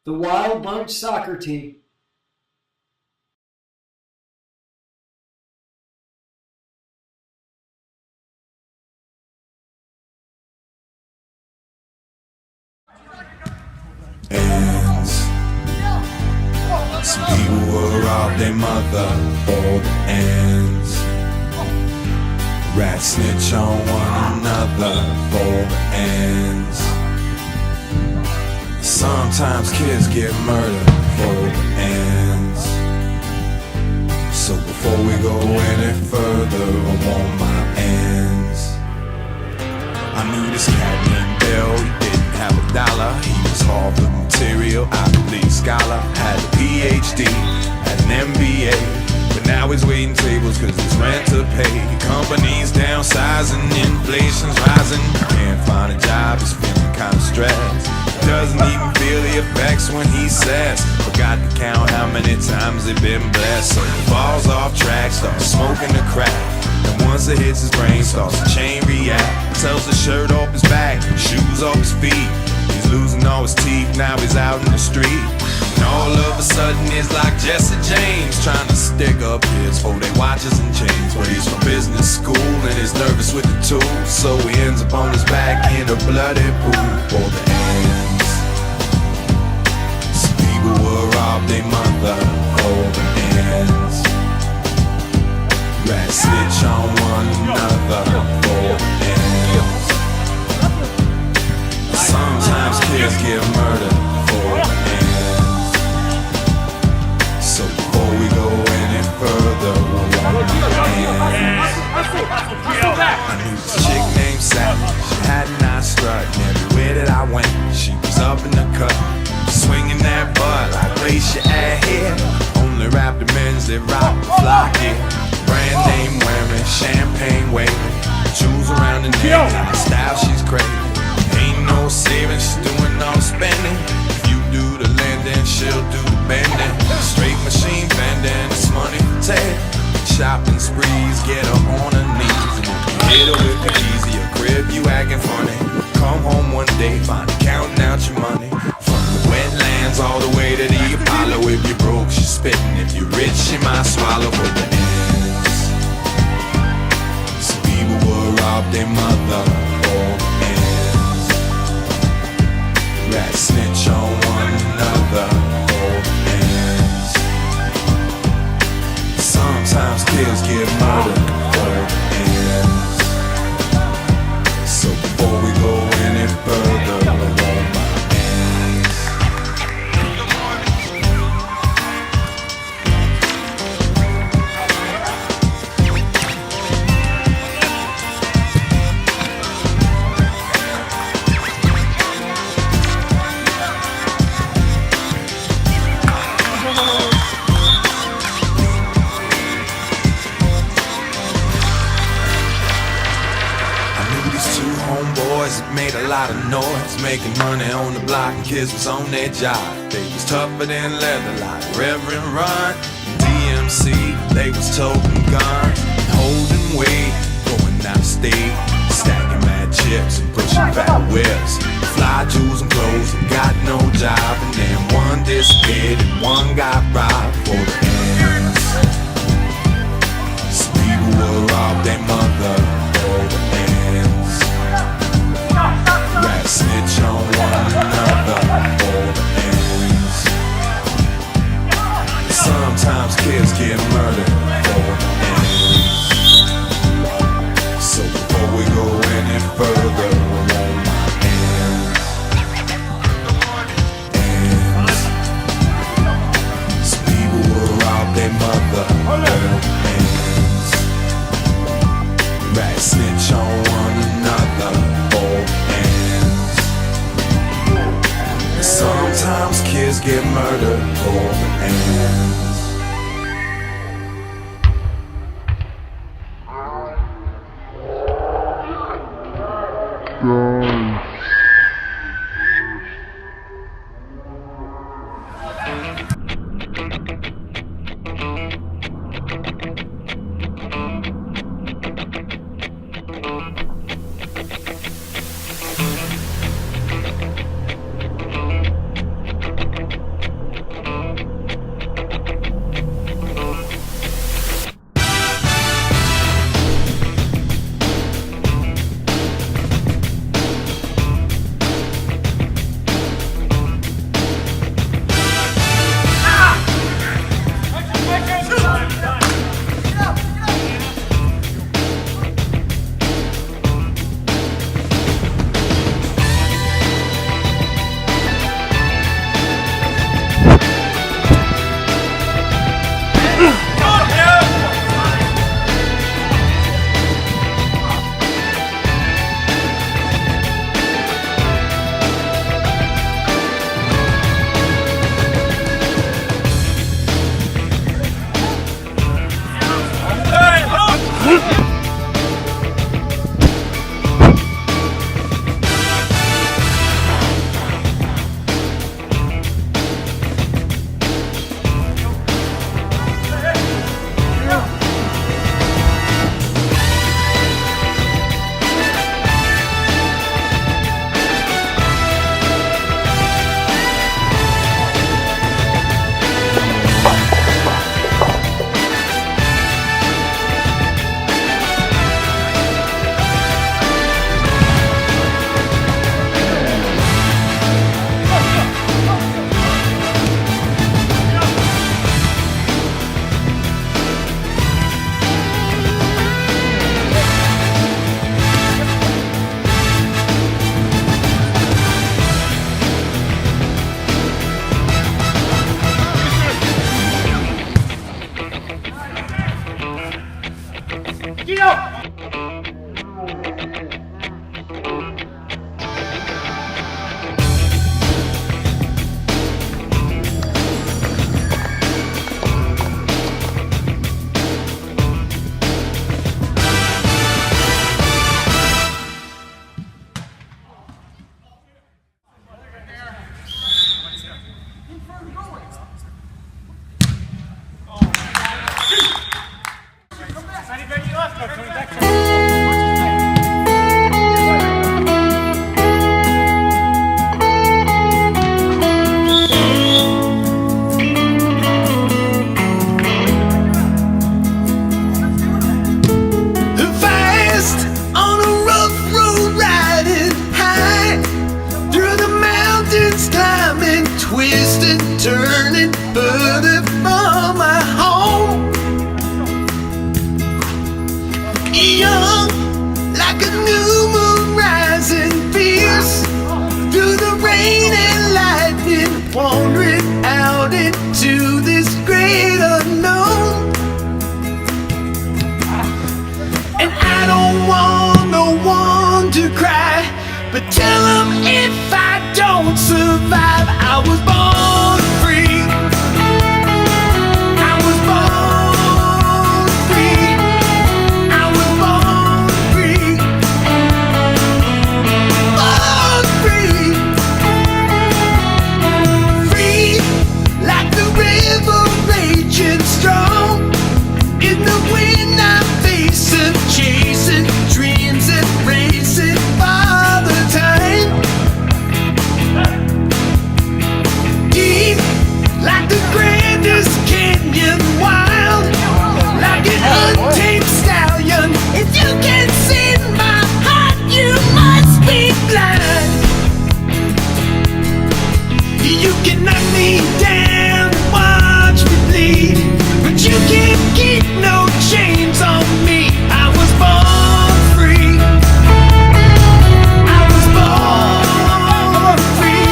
The Wild Bunch soccer team. Ends. Some people will rob their mother for the ends. Rats snitch on one another for the ends. Sometimes kids get murdered for the ends. So before we go any further, I want my ends. I knew this cat named Bill, he didn't have a dollar. He was Harvard material, Ivy League scholar. Had a PhD, had an MBA, but now he's waiting tables cause it's rent to pay. Companies downsizing, inflation's rising. Can't find a job, he's feeling kinda stressed. Doesn't even feel the effects when he says, forgot to count how many times they've been blessed. So he falls off track, starts smoking the crack, and once it hits his brain, starts to chain react. Sells his shirt off his back, shoes off his feet. He's losing all his teeth, now he's out in the street. And all of a sudden it's like Jesse James trying to stick up his for their watches and chains. But he's from business school and he's nervous with the tools, so he ends up on his back in a bloody pool for the ends. Some people will rob their mother for the ends. Rats snitch on one another for the ends. Sometimes kids get murdered for the ends. So before we go any further, we want the ends. I knew this chick named Sally, she had a nice strut, and everywhere that I went, she was up in the cut, swinging that butt like lace your hair. Only rap the men's that rock the flock, yeah. Brand name wearing, champagne waving, jewels around the neck, and the style she's craving. Ain't no saving, she's doing all the spending. If you do the lending, she'll do the bending. Straight machine bending, it's money for Ted. Shopping sprees, get her on her knees, and if you hit her with the easy, your crib, you acting funny. Come home one day, find her counting out your money. From the wetlands all the way to the Apollo. If you're broke, she's spitting. If you're rich, she might swallow for the ends. Some people will rob their mother for the ends. Rats snitch on one another for the ends. Sometimes kids get murdered for the ends. So before we go any further, I want my ends. Made a lot of noise, making money on the block, and kids was on their job. They was tougher than leather, like Reverend Run. DMC, they was toting guns, holding weight, going out of state, stacking mad chips and pushing fat whips. Fly jewels and clothes and got no job, and then one disappeared and one got robbed for the ends. Some people will rob their mother for the ends. Rats snitch on one another for the ends. Sometimes kids get murdered for the ends. So before we go any further, I want my ends. Ends. Some people will rob their mother for the ends. Rats snitch on one another for the ends. Sometimes kids get murdered for the ends. But tell them if I don't survive, I was born free. I was born free. I was born free. Born free. Free like the river raging strong. In the wind I'm facing, chasing dreams and racing for the time. Deep like the grandest canyon, wild like an untamed stallion. If you can't see my heart, you must be blind. You can knock me down, watch me bleed, but you can't keep no chains on me. I was born free. I was born free.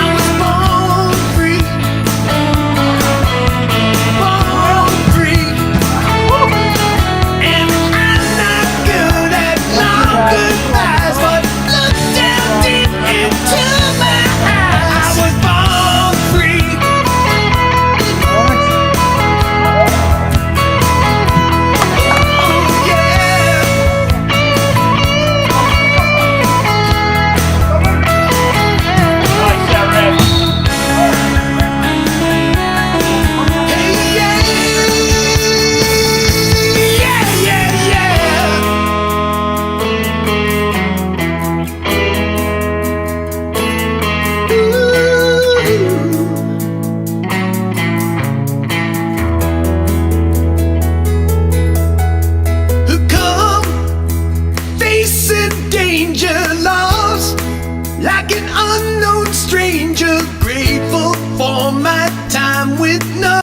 I was born free. Born free. And I'm not good at long goodbyes, but look down deep into my eyes. I was born free. Oh yeah. Hey yeah. Yeah, yeah, yeah. Who come facing danger, lost like an unknown stranger, grateful for my time with no